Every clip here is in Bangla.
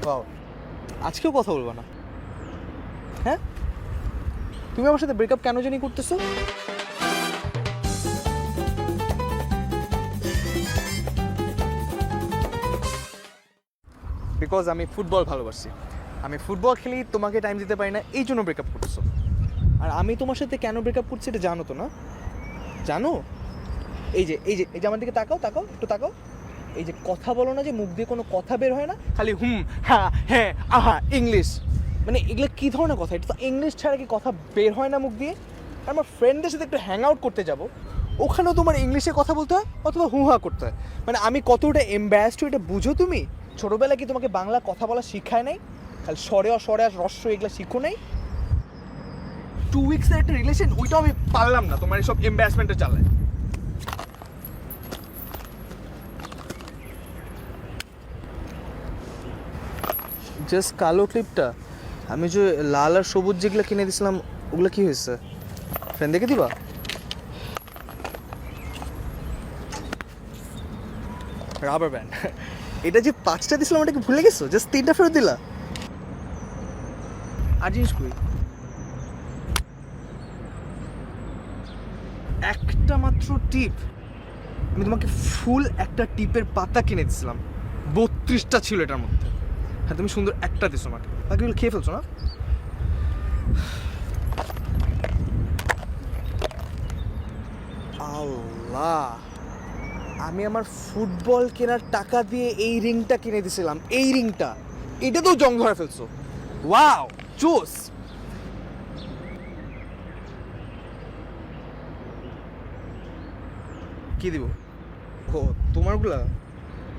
বাও, আজকেও কথা বলবো না? হ্যাঁ, তুমি আমার সাথে ব্রেকআপ কেন জানি করতেছো? বিকজ আমি ফুটবল ভালোবাসি। আমি ফুটবল খেলি, তোমাকে টাইম দিতে পারি না, এই জন্য ব্রেকআপ করতেছো। আর আমি তোমার সাথে কেন ব্রেকআপ করছি এটা জানো তো না? জানো? এই যে আমার দিকে তাকাও, একটু তাকাও। এই যে কথা বলো না, যে মুখ দিয়ে কোনো কথা বের হয় না, খালি হুম, হ্যাঁ, হ্যাঁ, আহা, ইংলিশ। মানে এগুলো কী ধরনের কথা? এটা তো ইংলিশ ছাড়া কি কথা বের হয় না মুখ দিয়ে? আর আমার ফ্রেন্ডদের সাথে একটু হ্যাং আউট করতে যাব, ওখানেও তোমার ইংলিশে কথা বলতে হয় অথবা হুহা করতে হয়। মানে আমি কতটা এম্বারাসড, এটা বুঝো তুমি? ছোটোবেলায় কি তোমাকে বাংলা কথা বলা শিখায় নাই? খালি স্বরে অস্বরে আর রস্য এগুলো শিখো নাই? 2 উইক্সের একটা রিলেশন, ওইটাও আমি পারলাম না তোমার এইসব এম্বারাসমেন্টে চালায়। জাস্ট কালো ক্লিপটা, আমি যে লাল আর সবুজ যেগুলো কিনে দিয়েছিলাম ওগুলো কি হয়েছে? ফ্রেন্ড দেখে দিবা? রাবার ব্যান্ড, এটা যে 5টা দিয়েছিলাম ওটাকে ভুলে গেছো? জাস্ট 3টা ফেরত দিলা। আর জিনিস কই? একটা মাত্র টিপ? আমি তোমাকে ফুল একটা টিপের পাতা কিনে দিয়েছিলাম, 32টা ছিল এটার মধ্যে। হ্যাঁ, তুমি সুন্দর একটা দিছো আমাকে, বাকিগুলো খেয়ে ফেলছো না? আল্লাহ, আমি আমার ফুটবল কেনার টাকা দিয়ে এই রিংটা কিনে দিয়েছিলাম, এই রিংটা, এটা তো জং ধরে ফেলছো। ওয়াও, জোস। কি দিব? ও, তোমারগুলা?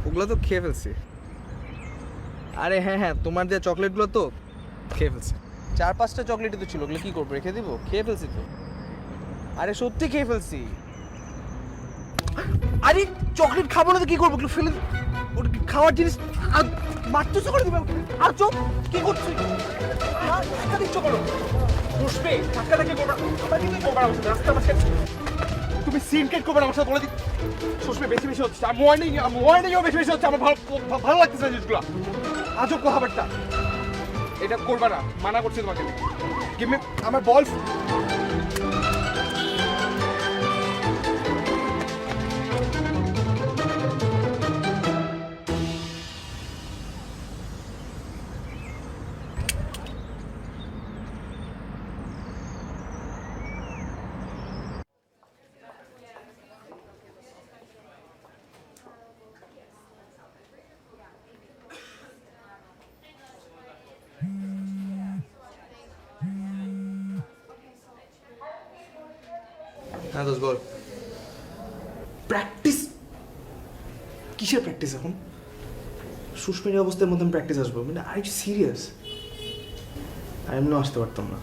ওগুলো তো খেয়ে ফেলছি। আরে হ্যাঁ হ্যাঁ, তোমার দেওয়া চকলেটগুলো তো খেয়ে ফেলছি। 4-5টা চকলেটই তো ছিল, ওগুলো কি করবো, রেখে দিব? খেয়ে ফেলছি তো। আরে সত্যি খেয়ে ফেলছি। আরে চকলেট খাবো না তো কি করবো, ওগুলো ফেলে ওটা কি খাওয়ার জিনিস? আর মারতেছো করে দিবে? আর চোখ কি করছিস? ধাক্কা দিচ্ছ করো, বসবে ধাক্কা দেখে করবা, আবার কি করবা আমার সাথে রাস্তা মাঝখানে? তুমি সিন কেট করবে আমার সাথে, বলে দিই। সুস্মে বেশি বেশি হচ্ছে, আর ওয়ার্নিংও বেশি বেশি হচ্ছে, আমার ভালো লাগতেছে না জিনিসগুলো। আজব কথাবার্তা, এটা করবা না, মানা করছি তোমাকে। গিভ মি আমার বল। হ্যাঁ দোষ বল। প্র্যাকটিস? কিসের প্র্যাকটিস এখন? সুস্মির অবস্থার মধ্যে প্র্যাকটিস আসবো? মানে আর ইউ সিরিয়াস? আর এমনিও আসতে পারতাম না,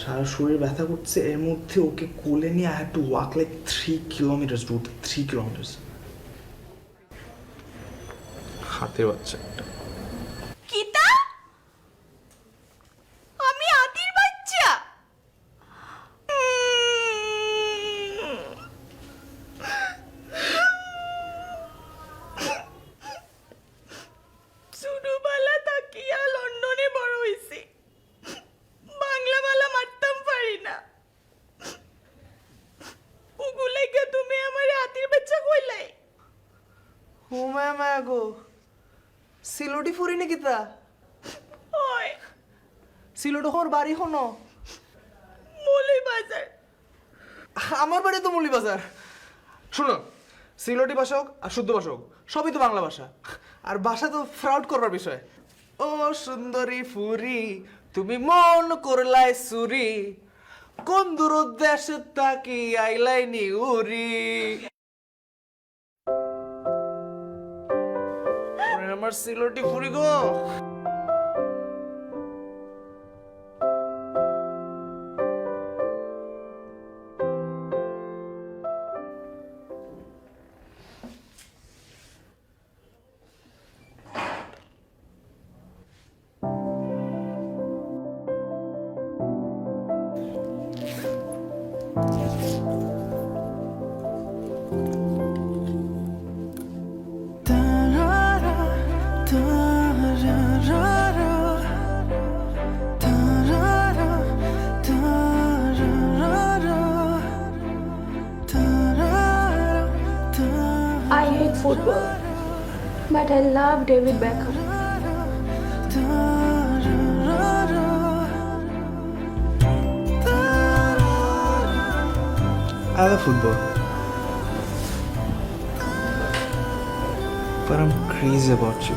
সারা শরীর ব্যথা করছে, এর মধ্যে ওকে কোলে নিয়ে I had to walk like 3 kilometres, dude 3 kilometres. হাতের বাচ্চা একটা। কিতা? আমি আদির বাচ্চা? ছোটবেলা থাকিয়া লন্ডনে বড় হইছি, বাংলা মালা মারতাম পারি না। ওগুলাইকা তুমি আমার আদির বাচ্চা কইলাই? ও মা গো, সিলোটি ফুরি নাকি তা? হয় সিলোটো হওয়ার বাড়ি হনো? মৌলভী বাজার। আমার বাড়ি তো মৌলি বাজার। শুনো, সিলোটি ভাষা হোক আর শুদ্ধ ভাষা হোক, সবই তো বাংলা ভাষা। আর ভাষা তো ফ্রাউড করবার বিষয়। ও সুন্দরী ফুরি, তুমি মন করলাই সুরি, কোন দূর দেশে তাকি আইলাই নি উরি। ওরে আমার সিলোটি ফুরি গো। football, but I love David Beckham. I love football. But I'm crazy about you.